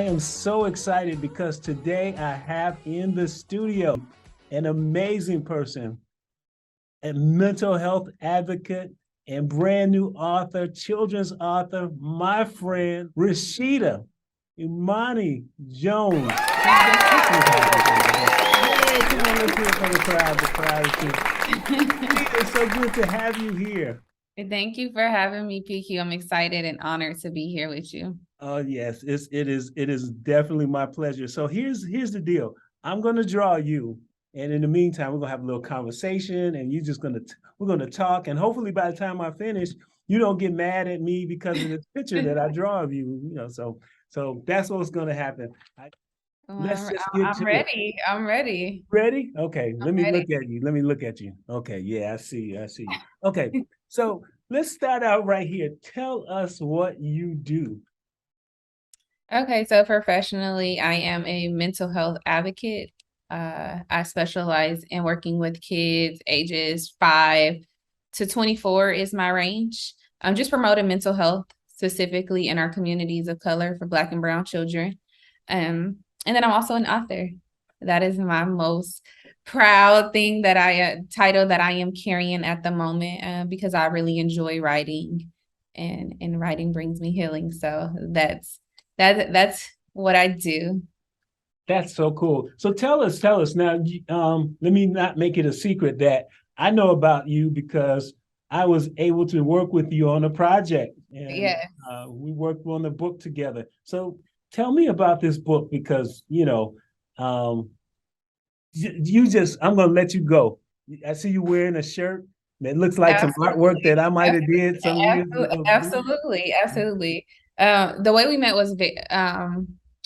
am so excited because today I have in the studio an amazing person, a mental health advocate and brand new author, children's author, my friend, Rasheeda Imani Jones. Hey, come on, let's hear it for the crowd. It's so good to have you here. Thank you for having me, PeQue. I'm excited and honored to be here with you. Oh yes, it is definitely my pleasure. So here's the deal. I'm gonna draw you, and in the meantime, we're gonna have a little conversation, and we're gonna talk, and hopefully by the time I finish, you don't get mad at me because of this picture that I draw of you. So that's what's gonna happen. Let's just get I'm to it. ready. I'm ready. Ready? Okay, let me Ready. look at you. Let me look at you. Okay, yeah, I see you. I see you. Okay, so let's start out right here. Tell us what you do. Okay, so professionally, I am a mental health advocate. I specialize in working with kids ages 5 to 24 is my range. I'm just promoting mental health specifically in our communities of color for Black and Brown children. And then I'm also an author. That is my most proud thing that title that I am carrying at the moment because I really enjoy writing and writing brings me healing. So that's what I do. That's so cool. So tell us now. Let me not make it a secret that I know about you because I was able to work with you on a project, and Yeah. we worked on the book together. So tell me about this book because um, you just I'm gonna let you go. I see you wearing a shirt that looks like some artwork that I might have did some years ago. Absolutely. The way we met was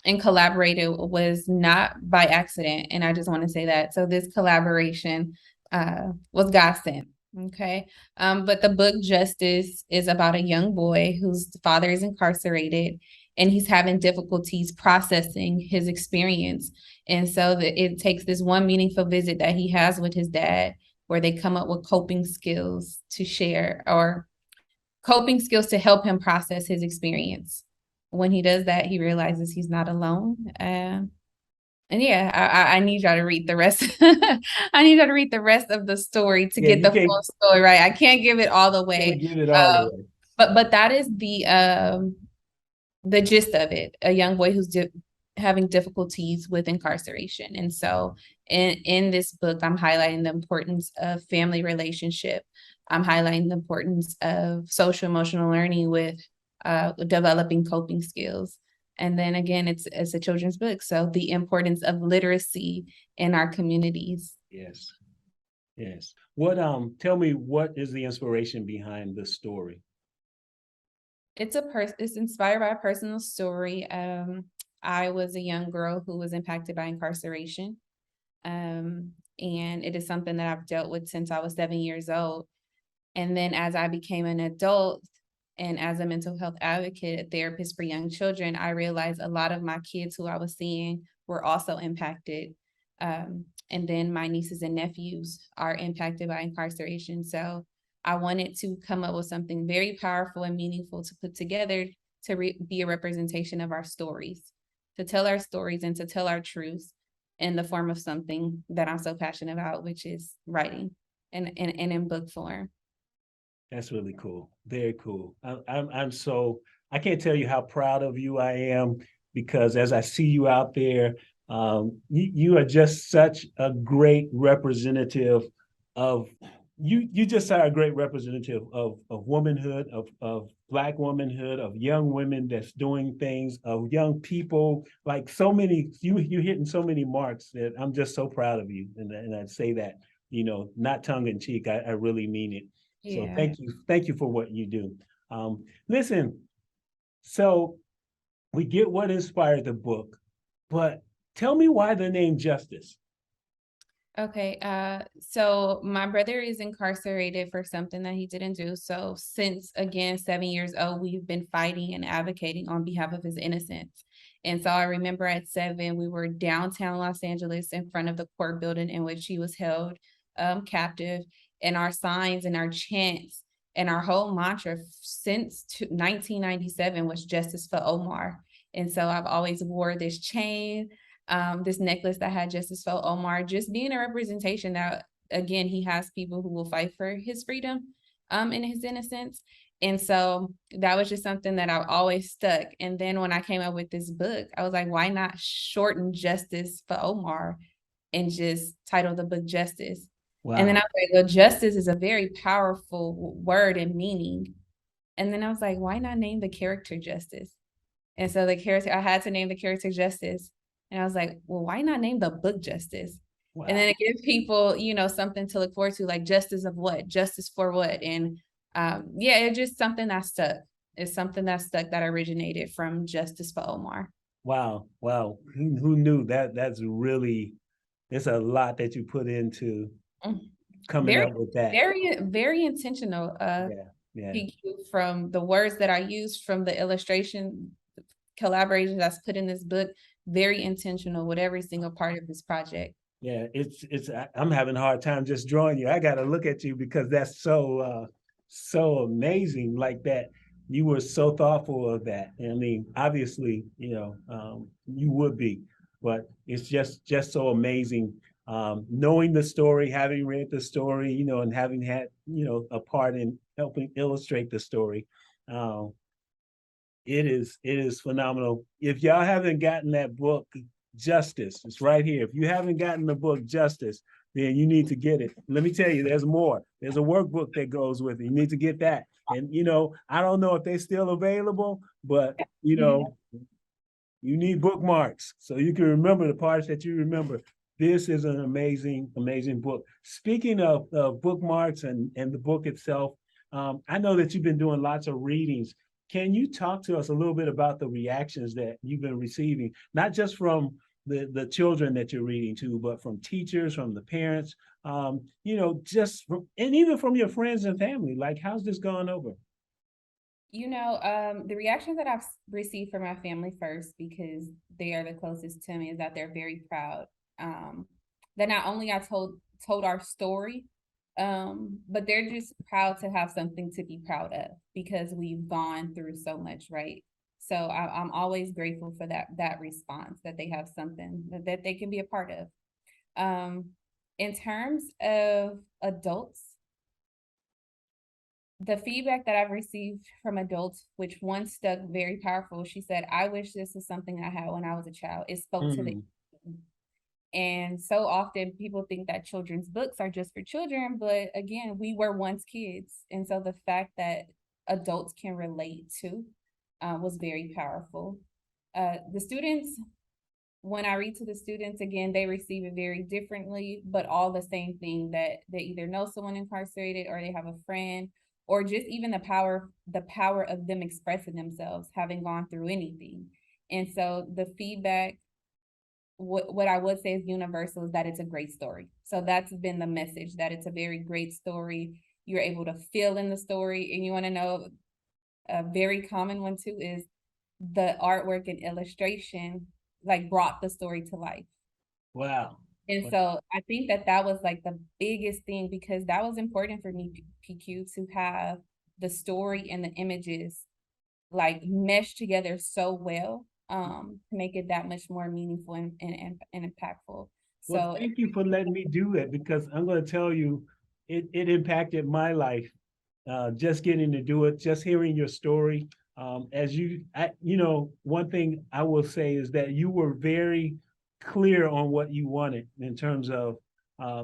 and collaborated was not by accident, and I just want to say that. So this collaboration was God sent. Okay. But the book Justice is about a young boy whose father is incarcerated and he's having difficulties processing his experience. And so it takes this one meaningful visit that he has with his dad where they come up with coping skills to share or coping skills to help him process his experience. When he does that, he realizes he's not alone. And yeah, I need y'all to read the rest. I need y'all to read the rest of the story to get You the can't full story right. I can't give it all the way. give it all away. But that is the gist of it. A young boy who's having difficulties with incarceration. And so in this book, I'm highlighting the importance of family relationship. I'm highlighting the importance of social emotional learning with developing coping skills. And then again, it's a children's book. So the importance of literacy in our communities. Yes. Yes. Tell me, what is the inspiration behind the story? It's inspired by a personal story. I was a young girl who was impacted by incarceration. And it is something that I've dealt with since I was 7 years old. And then as I became an adult and as a mental health advocate, a therapist for young children, I realized a lot of my kids who I was seeing were also impacted. And then my nieces and nephews are impacted by incarceration. So I wanted to come up with something very powerful and meaningful to put together to be a representation of our stories, to tell our stories and to tell our truths in the form of something that I'm so passionate about, which is writing and in book form. That's really cool. Very cool. I can't tell you how proud of you I am because as I see you out there, you are just such a great representative of you just are a great representative of womanhood, of Black womanhood, of young women that's doing things, of young people, like so many, you hitting so many marks that I'm just so proud of you. And I say that, not tongue in cheek, I really mean it. So Yeah. thank you for what you do. Listen, so we get what inspired the book, but tell me why the name Justice. Okay. So my brother is incarcerated for something that he didn't do. So since again 7 years old, we've been fighting and advocating on behalf of his innocence. And so I remember at 7, we were downtown Los Angeles in front of the court building in which he was held captive, and our signs and our chants and our whole mantra since 1997 was justice for Omar. And so I've always wore this chain, this necklace that had Justice for Omar, just being a representation that, again, he has people who will fight for his freedom, and his innocence. And so that was just something that I've always stuck. And then when I came up with this book, I was like, why not shorten Justice for Omar and just title the book Justice? And then I Wow. was like, well, justice is a very powerful word and meaning. And then I was like, why not name the character Justice? And so the character, I had to name the character Justice. And I was like, well, why not name the book Justice? And then Wow. it gives people, something to look forward to, like justice of what, justice for what. And yeah, it's just something that stuck. It's something that stuck that originated from Justice for Omar. Wow. Wow. Who knew that? That's really, it's a lot that you put into Mm. coming Very, up with that. very, very intentional. Yeah. Yeah. PeQue, from the words that I used, from the illustration collaboration that's put in this book, very intentional with every single part of this project. Yeah, I'm having a hard time just drawing you. I got to look at you because that's so amazing. Like that, you were so thoughtful of that. I mean, obviously, you would be, but it's just so amazing. Knowing the story, having read the story, and having had, a part in helping illustrate the story. Um, it is phenomenal. If y'all haven't gotten that book, Justice, it's right here. If you haven't gotten the book Justice, then you need to get it. Let me tell you, there's more. There's a workbook that goes with it. You need to get that. And I don't know if they're still available, but you need bookmarks so you can remember the parts that you remember. This is an amazing, amazing book. Speaking of bookmarks and the book itself, I know that you've been doing lots of readings. Can you talk to us a little bit about the reactions that you've been receiving, not just from the children that you're reading to, but from teachers, from the parents, and even from your friends and family? Like, how's this going over? The reactions that I've received from my family first, because they are the closest to me, is that they're very proud. That not only I told our story, but they're just proud to have something to be proud of because we've gone through so much, right? So I'm always grateful for that response, that they have something that they can be a part of. In terms of adults, the feedback that I've received from adults, which one stuck very powerful, she said, I wish this was something I had when I was a child. It spoke to the. And so often people think that children's books are just for children, but again, we were once kids. And so the fact that adults can relate to was very powerful. The students, when I read to the students, again, they receive it very differently, but all the same thing, that they either know someone incarcerated or they have a friend, or just even the power of them expressing themselves, having gone through anything. And so the feedback, what I would say is universal, is that it's a great story. So that's been the message, that it's a very great story. You're able to feel in the story. And you want to know, a very common one too is the artwork and illustration like brought the story to life. Wow. And so I think that was like the biggest thing, because that was important for me, PeQue, to have the story and the images like mesh together so well, to make it that much more meaningful and impactful. Well, So thank you for letting me do it, because I'm going to tell you, it impacted my life. Just getting to do it, just hearing your story. One thing I will say is that you were very clear on what you wanted in terms of,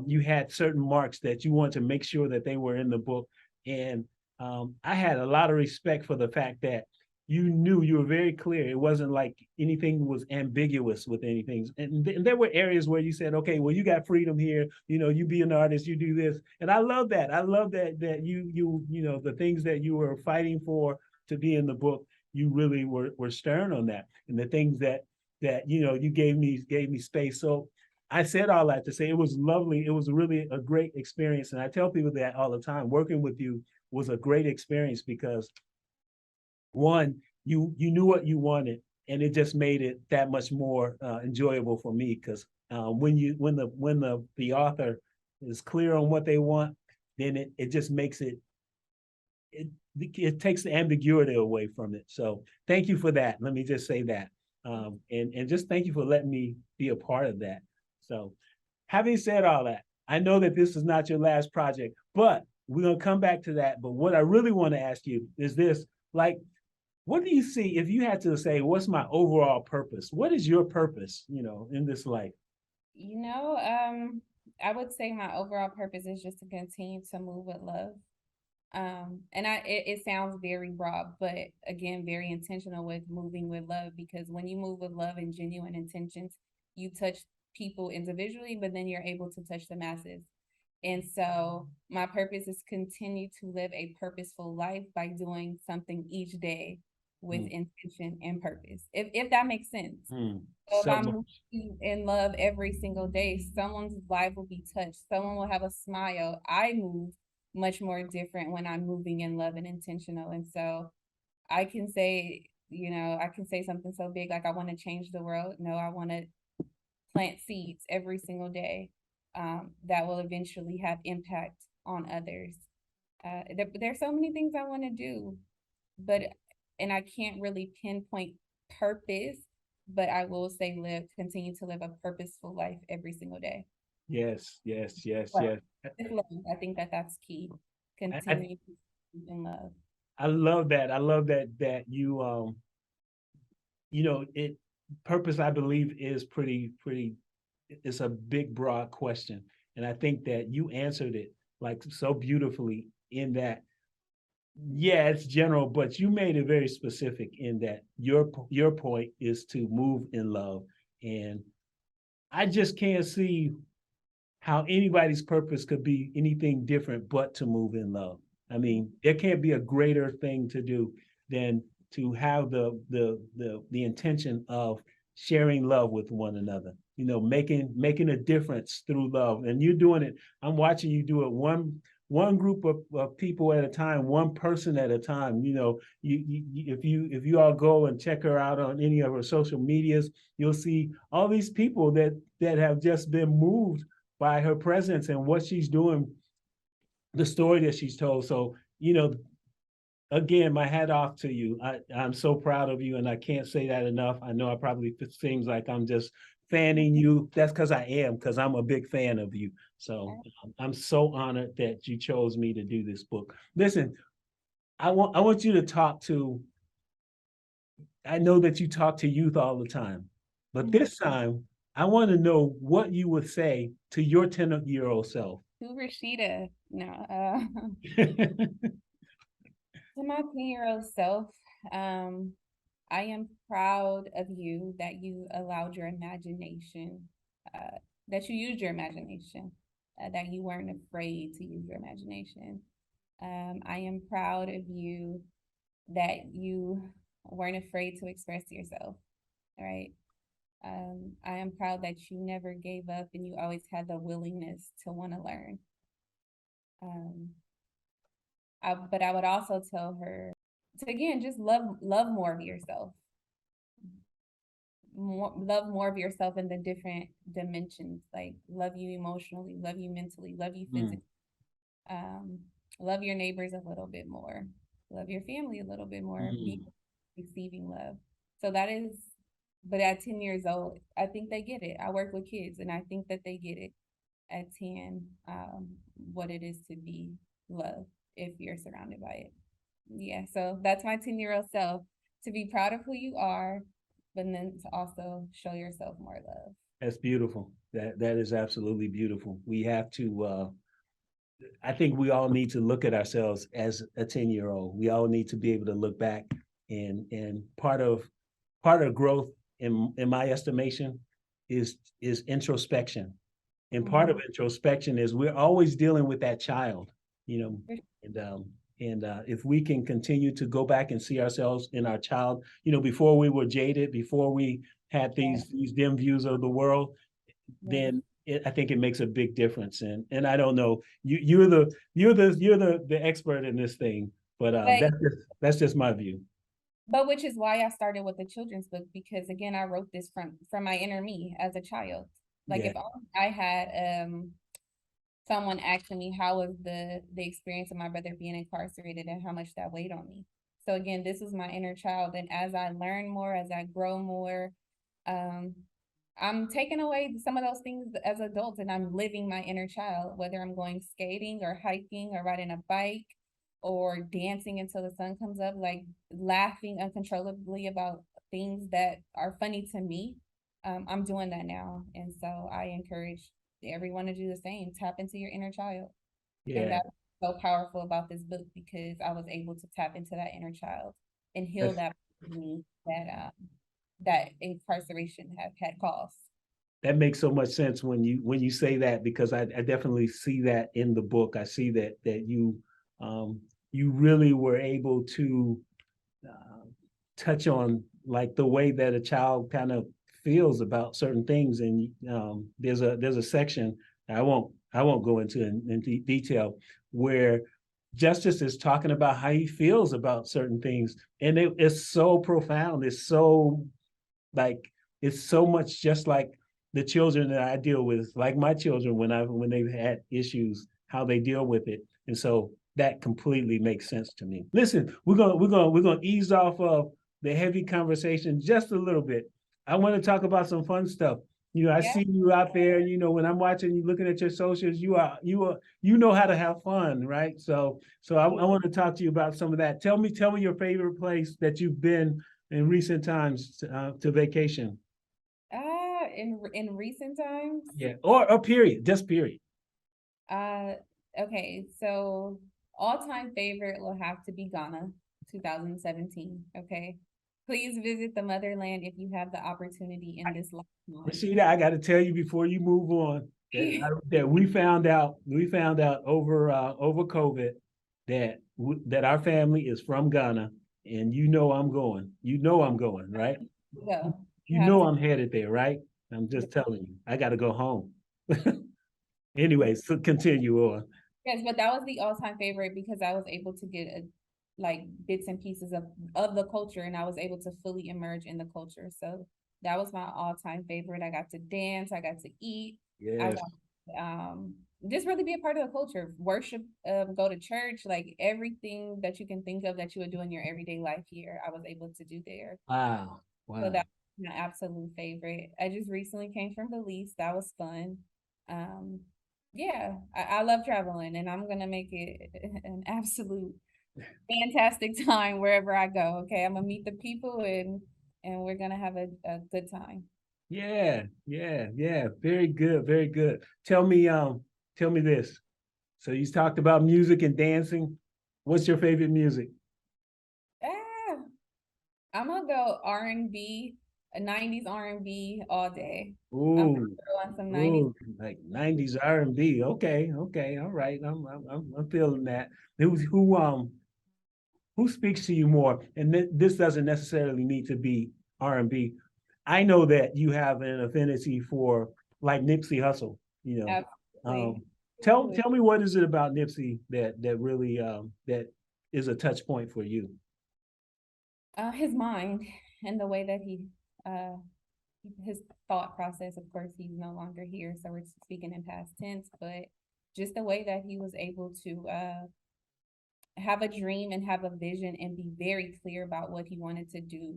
you had certain marks that you want to make sure that they were in the book. And I had a lot of respect for the fact that you were very clear. It wasn't like anything was ambiguous with anything. And there were areas where you said, okay, well, you got freedom here. You be an artist, you do this. And I love that. I love that the things that you were fighting for to be in the book, you really were stern on that. And the things that you gave me space. So I said all that to say it was lovely. It was really a great experience. And I tell people that all the time. Working with you was a great experience because, one, you knew what you wanted, and it just made it that much more enjoyable for me, because when the author is clear on what they want, then it just makes it takes the ambiguity away from it. So thank you for that. Let me just say that. And just thank you for letting me be a part of that. So, having said all that, I know that this is not your last project, but we're gonna come back to that. But what I really want to ask you is this: like, what do you see if you had to say, what's my overall purpose? What is your purpose, in this life? You know, I would say my overall purpose is just to continue to move with love. And it sounds very broad, but again, very intentional with moving with love, because when you move with love and genuine intentions, you touch people individually, but then you're able to touch the masses. And so my purpose is continue to live a purposeful life by doing something each day with Mm, intention and purpose. If that makes sense. So if so I'm much. moving in love every single day, someone's life will be touched. Someone will have a smile. I move much more different when I'm moving in love and intentional. And so I can say, I can say something so big like I want to change the world. No, I want to plant seeds every single day that will eventually have impact on others. There's so many things I want to do, but and I can't really pinpoint purpose, but I will say continue to live a purposeful life every single day. Yes, yes, yes, But yes. it's love. I think that that's key. I Continue to be in love. I love that. I love that you it purpose, I believe, is pretty, it's a big broad question. And I think that you answered it like so beautifully in that, yeah, it's general, but you made it very specific in that your point is to move in love. And I just can't see how anybody's purpose could be anything different but to move in love. I mean, there can't be a greater thing to do than to have the intention of sharing love with one another. Making a difference through love, and you're doing it. I'm watching you do it one group of people at a time, one person at a time. If you all go and check her out on any of her social medias, you'll see all these people that have just been moved by her presence and what she's doing, the story that she's told. So, again, my hat off to you. I'm so proud of you, and I can't say that enough. I know I probably it seems like I'm just fanning you. That's because I am, because I'm a big fan of you. So I'm so honored that you chose me to do this book. Listen, I want you to talk to. I know that you talk to youth all the time, but this time I want to know what you would say to your 10-year-old self. To Rasheeda, no, to my 10-year-old self, I am proud of you that you allowed your imagination, that you used your imagination, that you weren't afraid to use your imagination. I am proud of you that you weren't afraid to express yourself, right? I am proud that you never gave up and you always had the willingness to want to learn. Um, but I would also tell her to again just love more of yourself, love more of yourself in the different dimensions, like love you emotionally, love you mentally, love you physically, um, love your neighbors a little bit more, love your family a little bit more, be receiving love. So that is, but at 10 years old, I think they get it. I work with kids and I think that they get it at 10, what it is to be loved if you're surrounded by it. Yeah, so that's my 10-year-old self, to be proud of who you are, but then to also show yourself more love. That's beautiful. That is absolutely beautiful. We have to I think we all need to look at ourselves as a 10-year-old. We all need to be able to look back, and part of growth in my estimation is introspection. And part of introspection is we're always dealing with that child, you know, and if we can continue to go back and see ourselves in our child, before we were jaded, before we had these dim views of the world, then I think it makes a big difference. And I don't know, you're the expert in this thing, but But that's just my view. but which is why I started with the children's book, because again, I wrote this from my inner me as a child. Like Yeah. if I had someone asking me how was the experience of my brother being incarcerated and how much that weighed on me. So again, this is my inner child. And as I learn more, as I grow more, um, I'm taking away some of those things as adults and I'm living my inner child, whether I'm going skating or hiking or riding a bike or dancing until the sun comes up, like laughing uncontrollably about things that are funny to me. I'm doing that now. And so I encourage everyone to do the same. Tap into your inner child. And Yeah, that's so powerful about this book because I was able to tap into that inner child and heal that's, that me that incarceration had caused. that makes so much sense when you say that, because I definitely see that in the book. I see that um, you really were able to uh, touch on like the way that a child kind of feels about certain things. And there's a section I won't go into in detail where Justice is talking about how he feels about certain things, and it's so profound. It's so like it's so much just like the children that I deal with, like my children when they've had issues, how they deal with it. And so that completely makes sense to me. Listen, we're gonna ease off of the heavy conversation just a little bit. I want to talk about some fun stuff. I Yeah. see you out there. When I'm watching you, looking at your socials, you know how to have fun, right? So I want to talk to you about some of that. Tell me your favorite place that you've been in recent times to vacation. In recent times, Yeah, or period, just period. uh, okay, so all-time favorite will have to be Ghana, 2017. Okay, please visit the motherland if you have the opportunity in this lifetime. Rashida, I got to tell you before you move on that we found out over COVID that our family is from Ghana, and I'm going. I'm going, right? Go, you You have know to. I'm headed there, right? I'm just telling you, I got to go home. Anyway, so continue on. Yes, but that was the all-time favorite because I was able to get like bits and pieces of the culture, and I was able to fully emerge in the culture. So that was my all-time favorite. I got to dance, I got to eat, I Yes. got just really be a part of the culture, worship, go to church, like everything that you can think of that you would do in your everyday life here, I was able to do there. Wow. So Wow. that's my absolute favorite. I just recently came from Belize. That was fun. Um, yeah, I love traveling and I'm gonna make it an absolute fantastic time wherever I go. Okay. I'm gonna meet the people and we're gonna have a good time. Yeah, yeah, yeah. Very good, very good. Tell me this. So you talked about music and dancing. What's your favorite music? Ah, I'm gonna go R&B, a 90s R&B all day. I'm gonna Ooh, go on some 90s. ooh, like 90s R&B. Okay, okay, all right. I'm feeling that. Who speaks to you more? And this doesn't necessarily need to be R&B. I know that you have an affinity for like Nipsey Hussle, you know. Absolutely. Um, tell me, what is it about Nipsey that really that is a touch point for you? His mind and the way that uh his thought process. Of course, he's no longer here, so we're speaking in past tense, but just the way that he was able to have a dream and have a vision and be very clear about what he wanted to do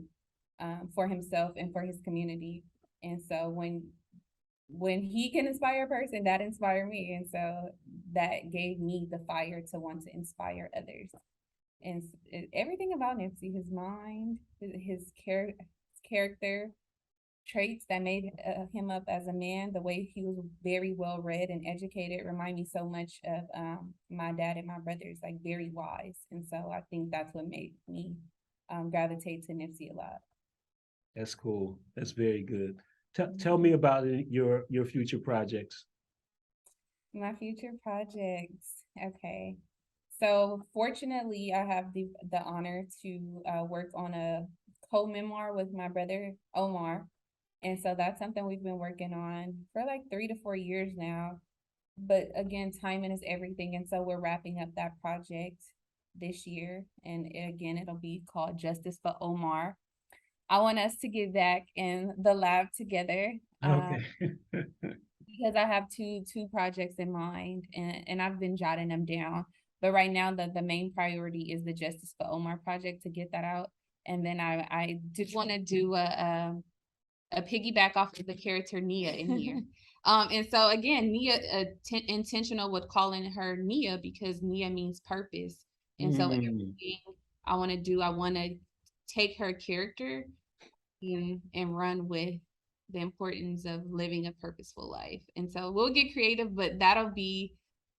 for himself and for his community. And so when he can inspire a person, that inspired me. And so that gave me the fire to want to inspire others. And everything about Nipsey, his mind, character, traits that made him up as a man, the way he was very well read and educated, remind me so much of my dad and my brothers, like very wise. And so I think that's what made me gravitate to Nipsey a lot. That's cool. That's very good. Tell me about your future projects. My future projects. Okay. So fortunately, I have the honor to work on a co-memoir with my brother Omar. And so that's something we've been working on for like 3 to 4 years now. But again, timing is everything. And so we're wrapping up that project this year. And again, it'll be called Justice for Omar. I want us to get back in the lab together. Okay. Because I have two projects in mind and I've been jotting them down. But right now, the main priority is the Justice for Omar project to get that out. And then I just want to do a piggyback off of the character Nia in here. And so again, Nia, intentional with calling her Nia because Nia means purpose. And so everything I want to do, I want to take her character and run with the importance of living a purposeful life. And so we'll get creative, but that'll be,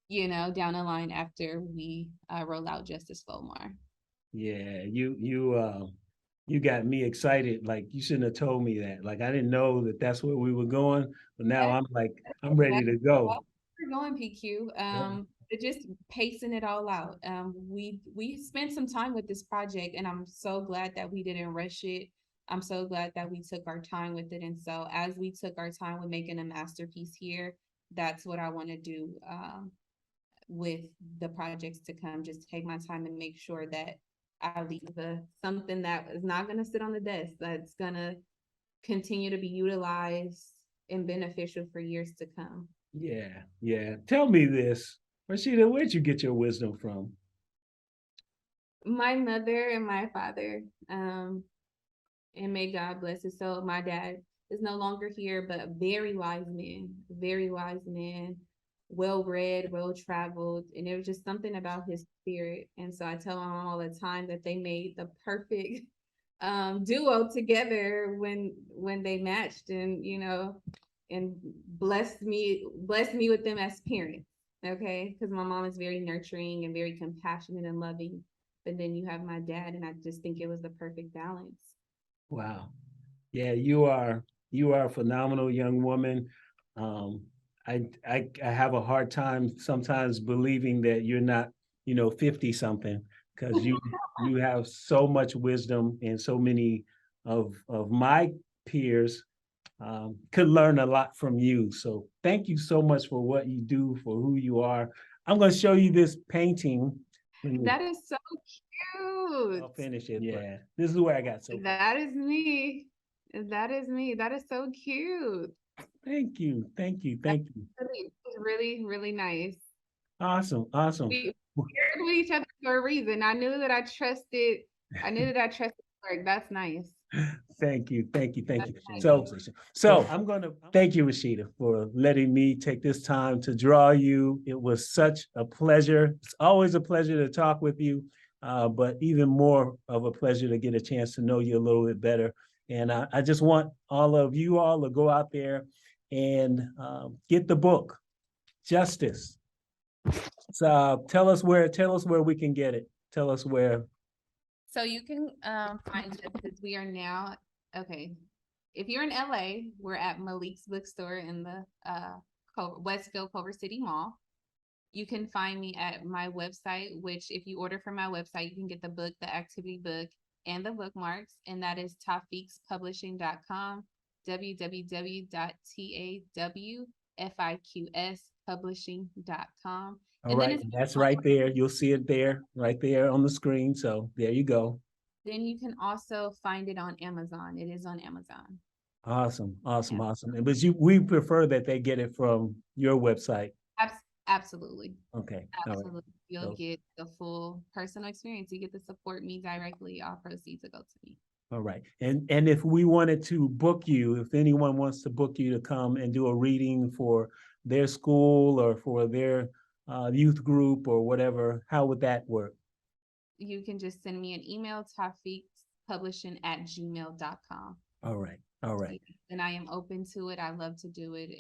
down the line after we roll out Justice for Omar. Yeah, you got me excited. Like you shouldn't have told me that. Like I didn't know that that's where we were going, but now I'm ready to go. We're going PeQue. But just pacing it all out. We spent some time with this project, and I'm so glad that we didn't rush it. I'm so glad that we took our time with it. And so as we took our time with making a masterpiece here, that's what I want to do with the projects to come. Just take my time and make sure that I leave something that is not going to sit on the desk, that's going to continue to be utilized and beneficial for years to come. Yeah. Tell me this, Rasheeda, where'd you get your wisdom from? My mother and my father, and may God bless his soul. My dad is no longer here, but very wise man, well-read, well-traveled, and it was just something about his spirit. And so I tell my mom all the time that they made the perfect duo together when they matched, and blessed me with them as parents. Okay, because my mom is very nurturing and very compassionate and loving, but then you have my dad, and I just think it was the perfect balance. Wow. Yeah, you are a phenomenal young woman. I have a hard time sometimes believing that you're not, 50 something, because you have so much wisdom, and so many of my peers could learn a lot from you. So thank you so much for what you do, for who you are. I'm going to show you this painting. That is so cute. I'll finish it. Yeah, this is where I got so. That is me. That is so cute. Thank you. Really, really nice. Awesome. We shared with each other for a reason. I knew that I trusted work. That's nice. Thank you. So I'm going to thank you, Rasheeda, for letting me take this time to draw you. It was such a pleasure. It's always a pleasure to talk with you, but even more of a pleasure to get a chance to know you a little bit better. And I just want all of you all to go out there and get the book, Justice. So tell us where we can get it. Tell us where. So you can find Justice. We are now, okay. If you're in LA, we're at Malik's bookstore in the Westfield Culver City Mall. You can find me at my website, which if you order from my website, you can get the book, the activity book, and the bookmarks, and that is tawfiqspublishing.com, www.tawfiqspublishing.com. All right, that's right there. You'll see it there, right there on the screen. So there you go. Then you can also find it on Amazon. It is on Amazon. Awesome. But we prefer that they get it from your website. Absolutely. Okay. Absolutely. Right. You'll get the full personal experience. You get to support me directly. All proceeds will go to me. All right. And if we wanted to book you, if anyone wants to book you to come and do a reading for their school or for their youth group or whatever, how would that work? You can just send me an email, tawfiqspublishing@gmail.com. All right. And I am open to it. I love to do it.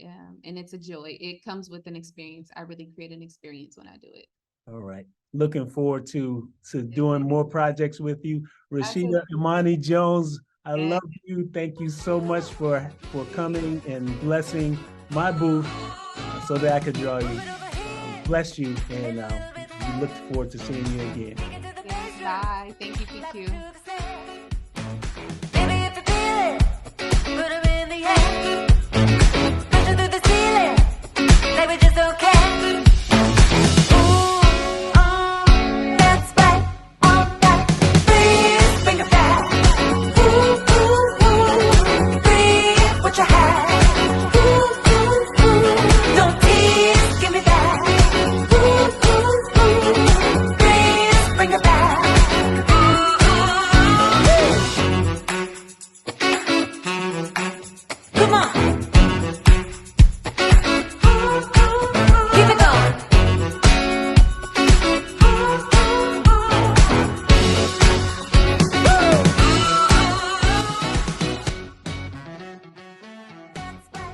And it's a joy. It comes with an experience. I really create an experience when I do it. All right. Looking forward to doing more projects with you. Rasheeda Imani Jones, I love you. Thank you so much for coming and blessing my booth so that I could draw you. Bless you, and we look forward to seeing you again. Yes, bye. Thank you, PeQue. Through the ceiling, they were just okay.